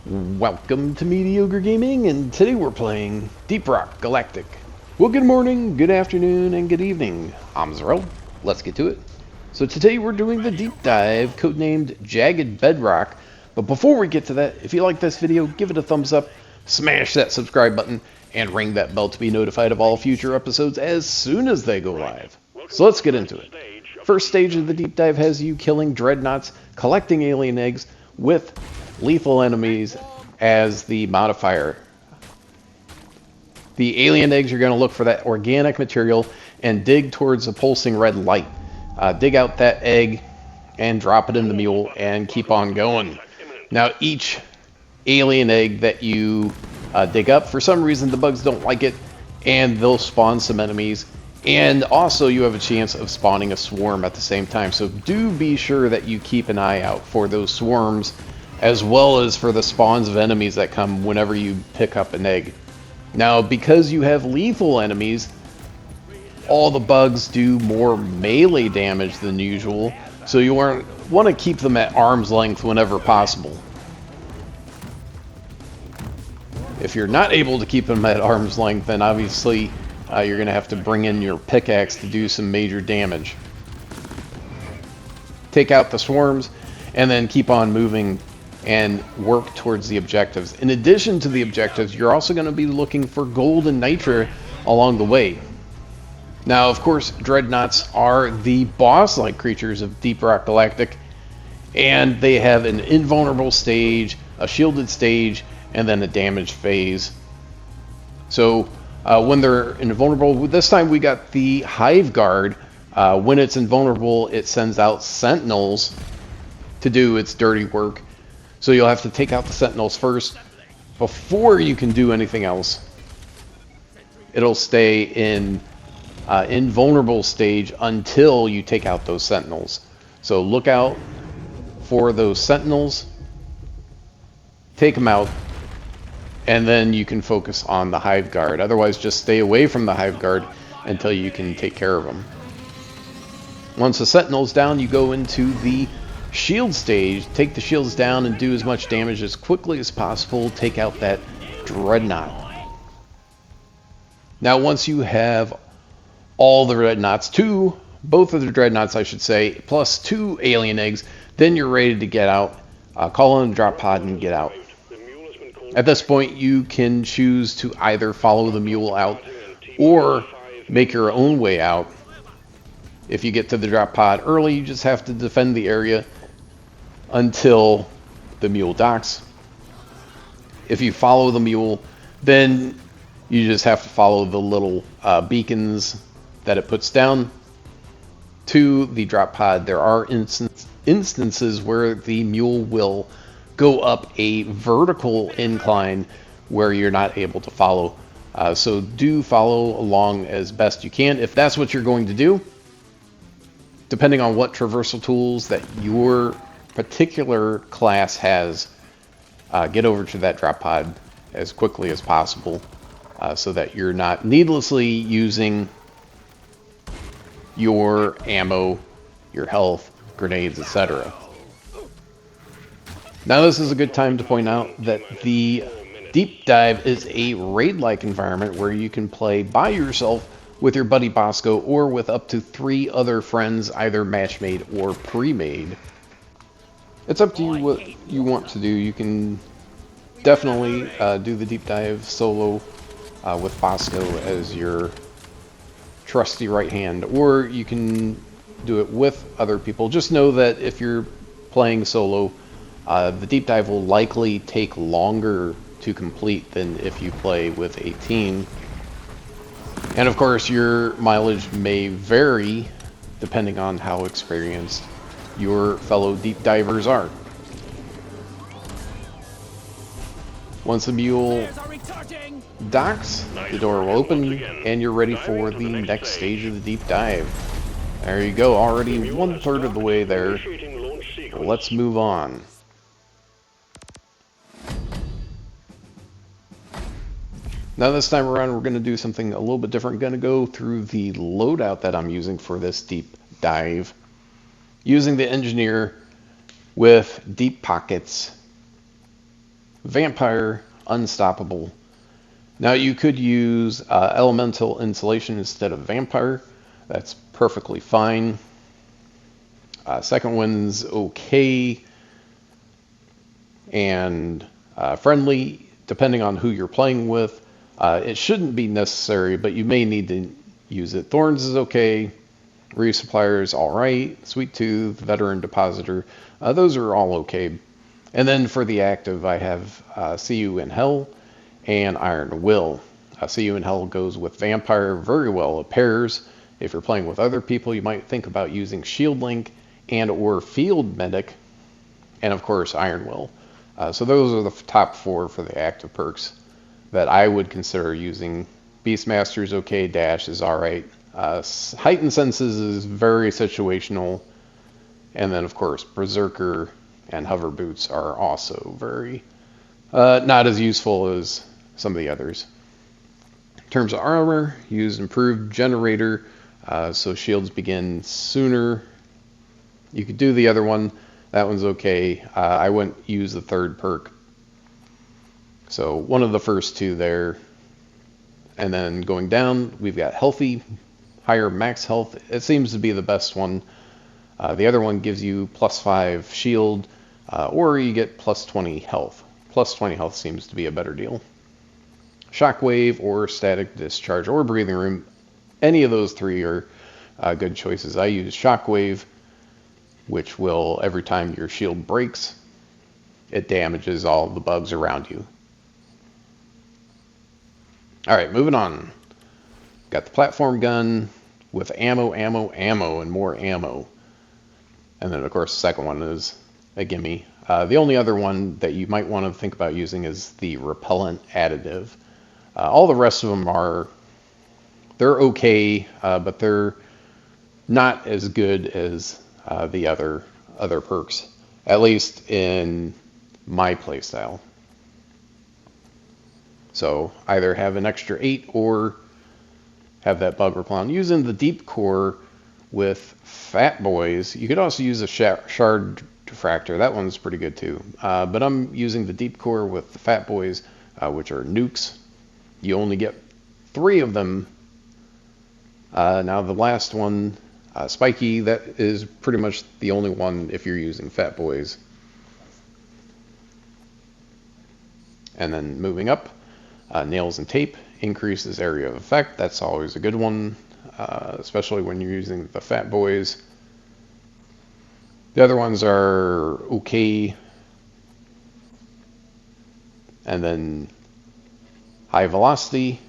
Welcome to Mediocre Gaming, and today we're playing Deep Rock Galactic. Well, good morning, good afternoon, and good evening. I'm Zarel. Let's get to it. So today we're doing the deep dive, codenamed Jagged Bedrock. But before we get to that, if you like this video, give it a thumbs up, smash that subscribe button, and ring that bell to be notified of all future episodes as soon as they go live. So let's get into it. First stage of the deep dive has you killing dreadnoughts, collecting alien eggs, with lethal enemies as the modifier. The alien eggs, you're going to look for that organic material and dig towards a pulsing red light. Dig out that egg and drop it in the mule and keep on going. Now each alien egg that you dig up, for some reason the bugs don't like it and they'll spawn some enemies, and also you have a chance of spawning a swarm at the same time, so do be sure that you keep an eye out for those swarms as well as for the spawns of enemies that come whenever you pick up an egg. Now, because you have lethal enemies, all the bugs do more melee damage than usual, so you want to keep them at arm's length whenever possible. If you're not able to keep them at arm's length, then obviously you're going to have to bring in your pickaxe to do some major damage. Take out the swarms and then keep on moving and work towards the objectives. In addition to the objectives, you're also going to be looking for gold and nitra along the way. Now, of course, dreadnoughts are the boss-like creatures of Deep Rock Galactic, and they have an invulnerable stage, a shielded stage, and then a damaged phase. So when they're invulnerable, this time we got the Hive Guard. When it's invulnerable, it sends out sentinels to do its dirty work. So you'll have to take out the sentinels first before you can do anything else. It'll stay in invulnerable stage until you take out those sentinels. So look out for those sentinels, take them out, and then you can focus on the Hive Guard. Otherwise, just stay away from the Hive Guard until you can take care of them. Once the sentinel's down, you go into the shield stage, take the shields down and do as much damage as quickly as possible. Take out that dreadnought. Now once you have all the dreadnoughts, both of the dreadnoughts I should say, plus 2 alien eggs, then you're ready to get out. Call in the drop pod and get out. At this point you can choose to either follow the mule out or make your own way out. If you get to the drop pod early, you just have to defend the area until the mule docks. If you follow the mule, then you just have to follow the little beacons that it puts down to the drop pod. There are instances where the mule will go up a vertical incline where you're not able to follow. So do follow along as best you can if that's what you're going to do. Depending on what traversal tools that your particular class has, get over to that drop pod as quickly as possible so that you're not needlessly using your ammo, your health, grenades, etc. Now this is a good time to point out that the deep dive is a raid-like environment where you can play by yourself with your buddy Bosco or with up to 3 other friends, either match-made or pre-made. It's up to you what you want to do. You can definitely do the deep dive solo with Bosco as your trusty right hand, or you can do it with other people. Just know that if you're playing solo, the deep dive will likely take longer to complete than if you play with a team. And of course, your mileage may vary depending on how experienced your fellow deep divers are. Once the mule docks, the door will open and you're ready for the next stage of the deep dive. There you go, already 1/3 of the way there. Let's move on. Now this time around we're going to do something a little bit different. We're going to go through the loadout that I'm using for this deep dive. Using the engineer with deep pockets Vampire, Unstoppable. Now you could use Elemental Insulation instead of Vampire. That's perfectly fine. Second one's okay and friendly, depending on who you're playing with. It shouldn't be necessary, but you may need to use it. Thorns is okay. Resupplier is alright. Sweet Tooth, Veteran Depositor, those are all okay. And then for the active, I have See You in Hell and Iron Will. See You in Hell goes with Vampire very well. It pairs. If you're playing with other people, you might think about using Shield Link and or Field Medic, and of course Iron Will. So those are the top 4 for the active perks that I would consider using. Beastmaster is okay, Dash is alright. Heightened Senses is very situational, and then of course Berserker and Hover Boots are also very not as useful as some of the others. In terms of armor, use Improved Generator, so shields begin sooner. You could do the other one. That one's okay. I wouldn't use the third perk. So one of the first 2 there. And then going down, we've got Healthy, higher max health. It seems to be the best one. The other one gives you +5 shield, or you get +20 health. +20 health seems to be a better deal. Shockwave or Static Discharge or Breathing Room. Any of those 3 are good choices. I use Shockwave, which will, every time your shield breaks, it damages all the bugs around you. Alright, moving on. Got the platform gun with ammo, and more ammo. And then, of course, the second one is a gimme. The only other one that you might want to think about using is the repellent additive. All the rest of them they're okay, but they're not as good as the other perks, at least in my playstyle. So either have an extra 8 or have that bug repellent. Using the deep core with Fat Boys, you could also use a shard diffractor. That one's pretty good too. But I'm using the deep core with the Fat Boys, which are nukes. You only get 3 of them. Now the last one, Spiky, that is pretty much the only one if you're using Fat Boys. And then moving up, Nails and Tape increases area of effect. That's always a good one, especially when you're using the Fat Boys. The other ones are okay. And then High Velocity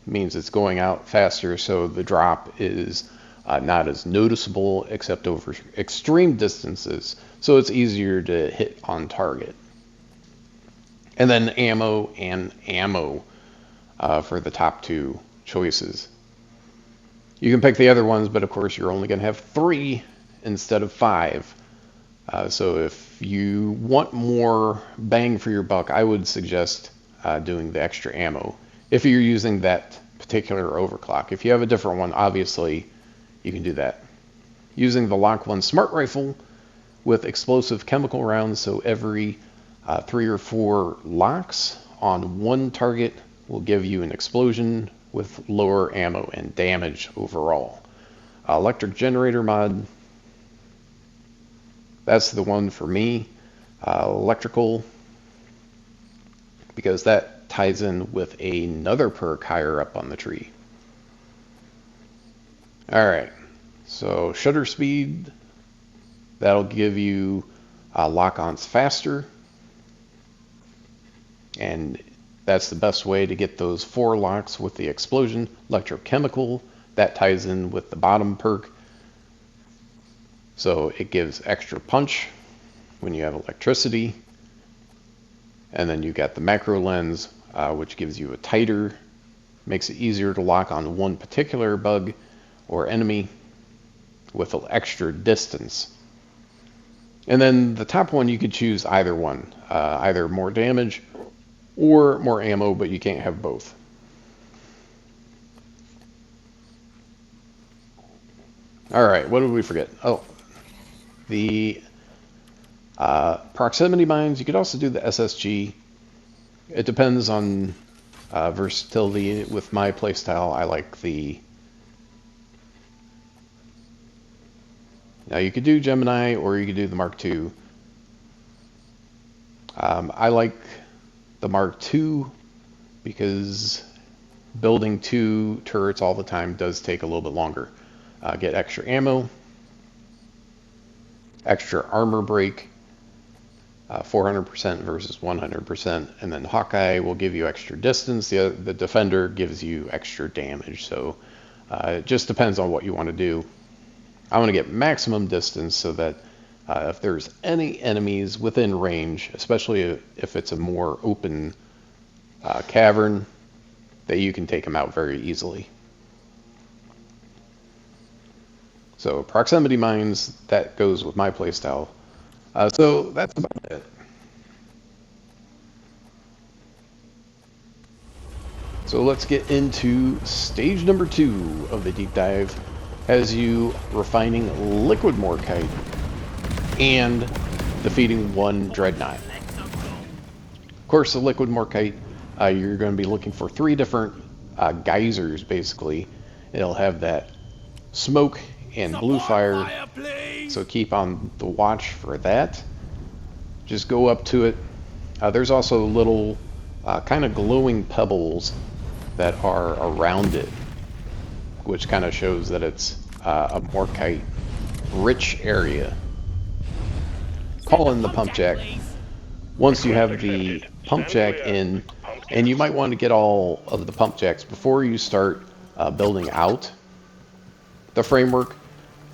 means it's going out faster, so the drop is not as noticeable except over extreme distances, so it's easier to hit on target. And then ammo and ammo for the top 2 choices. You can pick the other ones, but of course you're only going to have 3 instead of 5. So if you want more bang for your buck, I would suggest doing the extra ammo if you're using that particular overclock. If you have a different one, obviously you can do that. Using the Lock 1 Smart Rifle with explosive chemical rounds, so every 3 or 4 locks on one target will give you an explosion with lower ammo and damage overall. Electric Generator mod, that's the one for me. Electrical, because that ties in with another perk higher up on the tree. Alright, so Shutter Speed, that'll give you lock-ons faster. And that's the best way to get those 4 locks with the explosion. Electrochemical, that ties in with the bottom perk. So it gives extra punch when you have electricity. And then you got the macro lens, which gives you a tighter, makes it easier to lock on one particular bug or enemy with an extra distance. And then the top one, you could choose either one, either more damage or more ammo, but you can't have both. Alright, what did we forget? Oh, the Proximity mines, you could also do the SSG. It depends on versatility. With my playstyle, I like the... Now you could do Gemini or you could do the Mark II. I like the Mark II because building 2 turrets all the time does take a little bit longer. Get extra ammo, extra armor break, 400% versus 100%, and then Hawkeye will give you extra distance. The Defender gives you extra damage, so it just depends on what you want to do. I want to get maximum distance so that if there's any enemies within range, especially if it's a more open cavern, that you can take them out very easily. So proximity mines, that goes with my playstyle. So that's about it. So let's get into stage number 2 of the deep dive. Has you refining liquid morkite and defeating 1 dreadnought. Of course, the liquid morkite, you're going to be looking for 3 different geysers, basically. It'll have that smoke and blue fire, so keep on the watch for that. Just go up to it. There's also little kind of glowing pebbles that are around it, which kind of shows that it's a morkite rich area. Call in the pump jack. Once you have the pump jack in, and you might want to get all of the pump jacks before you start building out the framework,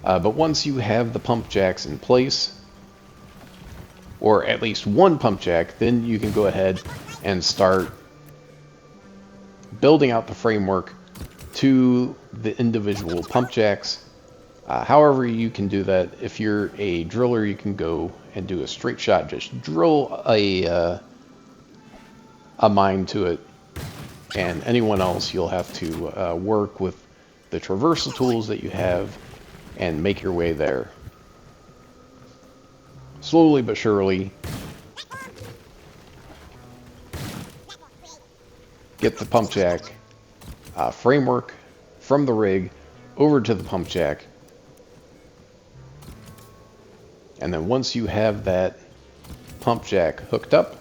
but once you have the pump jacks in place, or at least 1 pump jack, then you can go ahead and start building out the framework to the individual pump jacks. However you can do that. If you're a driller, you can go and do a straight shot, just drill a mine to it, and anyone else, you'll have to work with the traversal tools that you have and make your way there. Slowly but surely, get the pump jack framework from the rig over to the pump jack. And then once you have that pump jack hooked up,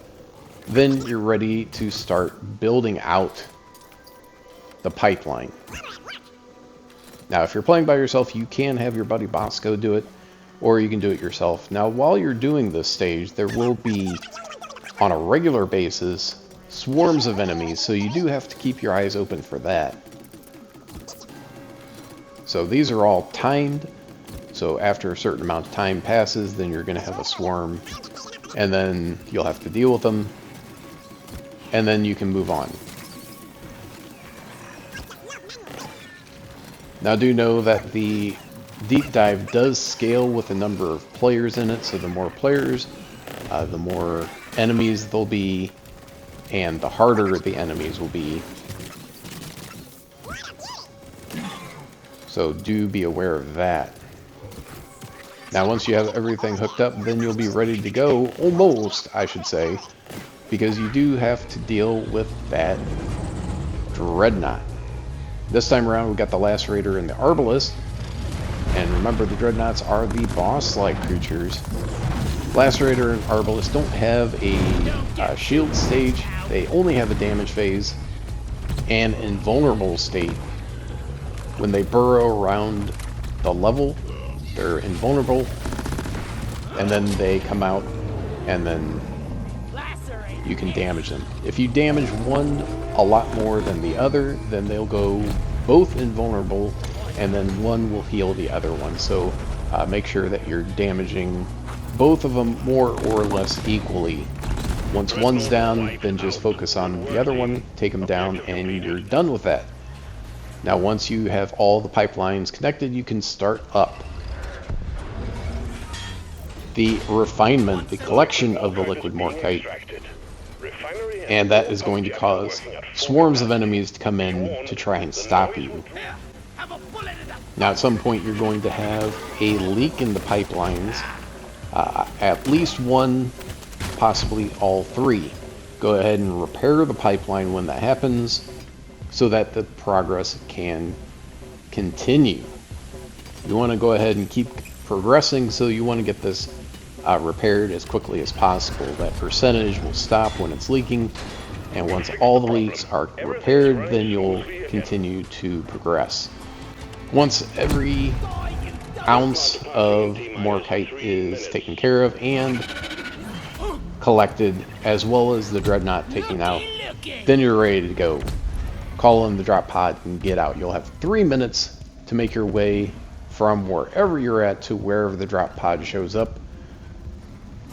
then you're ready to start building out the pipeline. Now, if you're playing by yourself, you can have your buddy Bosco do it, or you can do it yourself. Now, while you're doing this stage, there will be, on a regular basis, swarms of enemies, so you do have to keep your eyes open for that. So these are all timed. So after a certain amount of time passes, then you're going to have a swarm, and then you'll have to deal with them, and then you can move on. Now do know that the deep dive does scale with the number of players in it, so the more players, the more enemies there'll be, and the harder the enemies will be. So do be aware of that. Now once you have everything hooked up, then you'll be ready to go, almost, I should say, because you do have to deal with that dreadnought. This time around we got the Lacerator and the Arbalest, and remember the dreadnoughts are the boss-like creatures. Lacerator and Arbalest don't have a shield stage, they only have a damage phase and invulnerable state. When they burrow around the level, they're invulnerable, and then they come out, and then you can damage them. If you damage one a lot more than the other, then they'll go both invulnerable, and then one will heal the other one. So make sure that you're damaging both of them more or less equally. Once one's down, then just focus on the other one, take them down, and you're done with that. Now once you have all the pipelines connected, you can start up the refinement, the collection of the liquid morkite, and that is going to cause swarms of enemies to come in to try and stop you. Now at some point you're going to have a leak in the pipelines, at least one, possibly all three. Go ahead and repair the pipeline when that happens so that the progress can continue. You want to go ahead and keep progressing, so you want to get this repaired as quickly as possible. That percentage will stop when it's leaking, and once all the leaks are repaired, then you'll continue to progress. Once every ounce of Morkite is taken care of and collected, as well as the dreadnought taken out, then you're ready to go. Call in the drop pod and get out. You'll have 3 minutes to make your way from wherever you're at to wherever the drop pod shows up.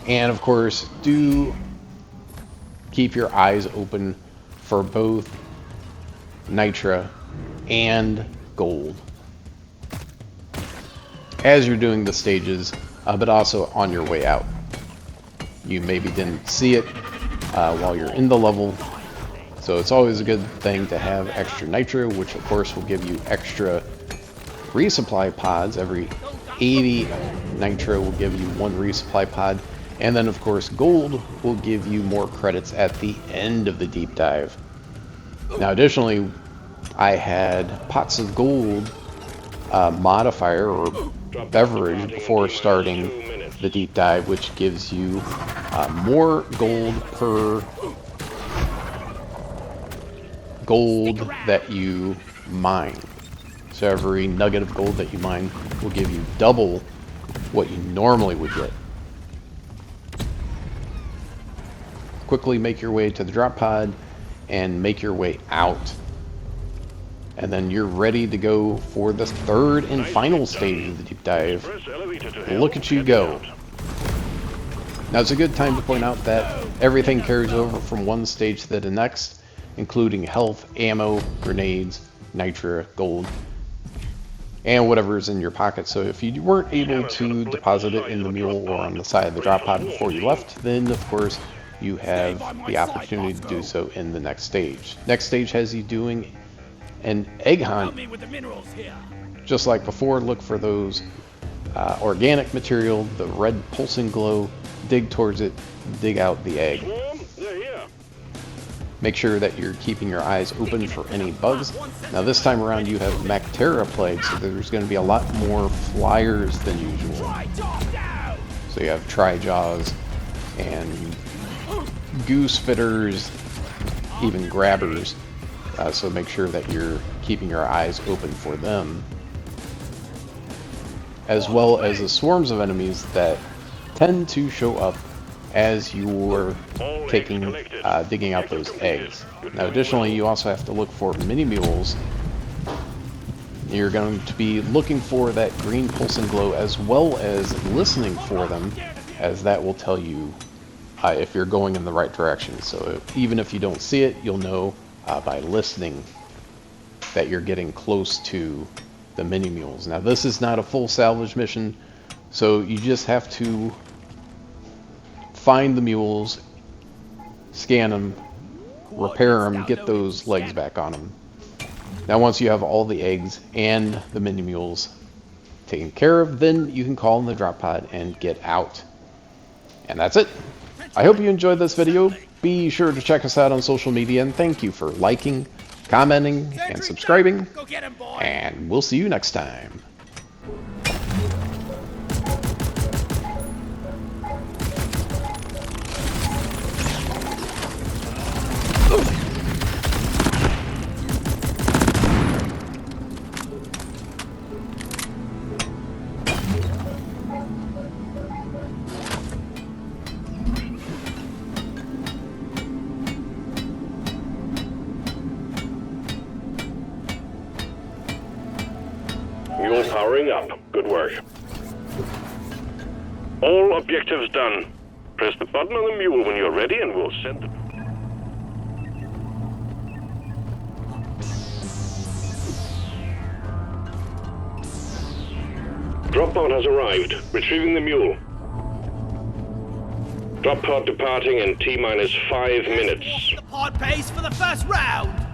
And of course, do keep your eyes open for both Nitra and gold as you're doing the stages, but also on your way out. You maybe didn't see it while you're in the level, so it's always a good thing to have extra Nitra, which of course will give you extra resupply pods. Every 80 Nitra will give you 1 resupply pod, and then of course gold will give you more credits at the end of the deep dive. Now additionally, I had pots of gold modifier or beverage before starting the deep dive, which gives you more gold per gold that you mine. So every nugget of gold that you mine will give you double what you normally would get. Quickly make your way to the drop pod and make your way out. And then you're ready to go for the 3rd and final stage of the deep dive. Look at you go. Now it's a good time to point out that everything carries over from one stage to the next, including health, ammo, grenades, nitra, gold, and whatever's in your pocket. So if you weren't able to deposit it in the mule or on the side of the drop pod before you left, then of course you have the opportunity to do so in the next stage. Next stage has you doing an egg hunt. Just like before, look for those organic material, the red pulsing glow, dig towards it, dig out the egg. Make sure that you're keeping your eyes open for any bugs. Now this time around you have Mactera plague, so there's going to be a lot more flyers than usual. So you have Tri-Jaws and goose fitters, even grabbers. So make sure that you're keeping your eyes open for them, as well as the swarms of enemies that tend to show up as you're digging out those eggs. Now additionally, you also have to look for mini mules. You're going to be looking for that green pulsing glow, as well as listening for them, as that will tell you if you're going in the right direction. So even if you don't see it, you'll know by listening that you're getting close to the mini mules. Now this is not a full salvage mission, so you just have to find the mules, scan them, repair them, get those legs back on them. Now once you have all the eggs and the mini mules taken care of, then you can call in the drop pod and get out. And that's it. I hope you enjoyed this video. Be sure to check us out on social media, and thank you for liking, commenting, and subscribing. And we'll see you next time. Mule powering up. Good work. All objectives done. Press the button on the mule when you're ready and we'll send them. Drop pod has arrived. Retrieving the mule. Drop pod departing in T-minus 5 minutes. The pod pays for the first round!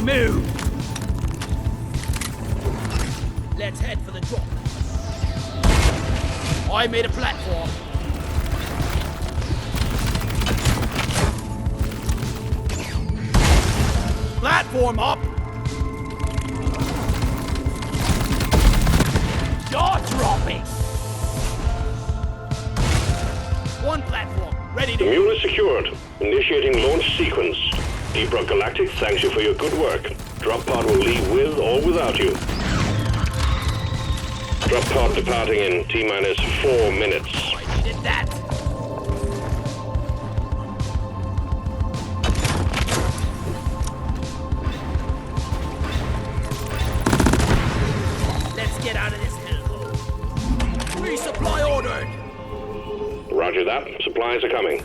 Move! Let's head for the drop. I made a platform. Platform up! You're dropping! One platform, ready The to... mule is secured. Initiating launch sequence. Deep Rock Galactic thanks you for your good work. Drop pod will leave with or without you. Drop pod departing in T-minus 4 minutes. I needed that! Let's get out of this hellhole. Resupply ordered! Roger that. Supplies are coming.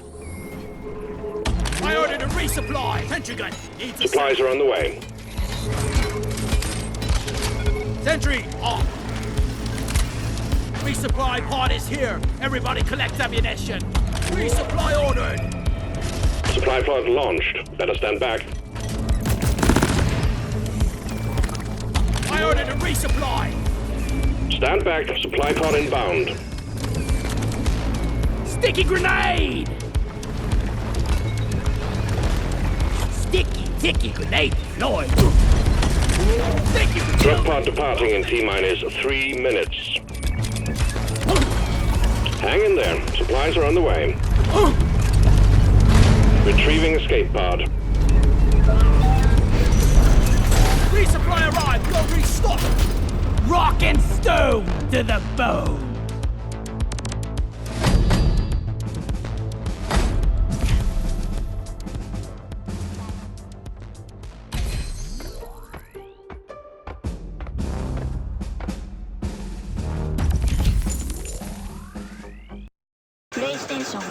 I ordered a resupply! Sentry gun needs a Supplies are on the way. sentry off! Resupply pod is here! Everybody collect ammunition! Resupply ordered! Supply pod launched. Better stand back. I ordered a resupply! Stand back. Supply pod inbound. Sticky grenade! Sticky grenade deployed! Sticky Drop grenade! pod departing in T-minus 3 minutes. Hang in there. Supplies are on the way. Retrieving escape pod. Resupply arrived! Go restock! Rock and stone to the bone! PlayStation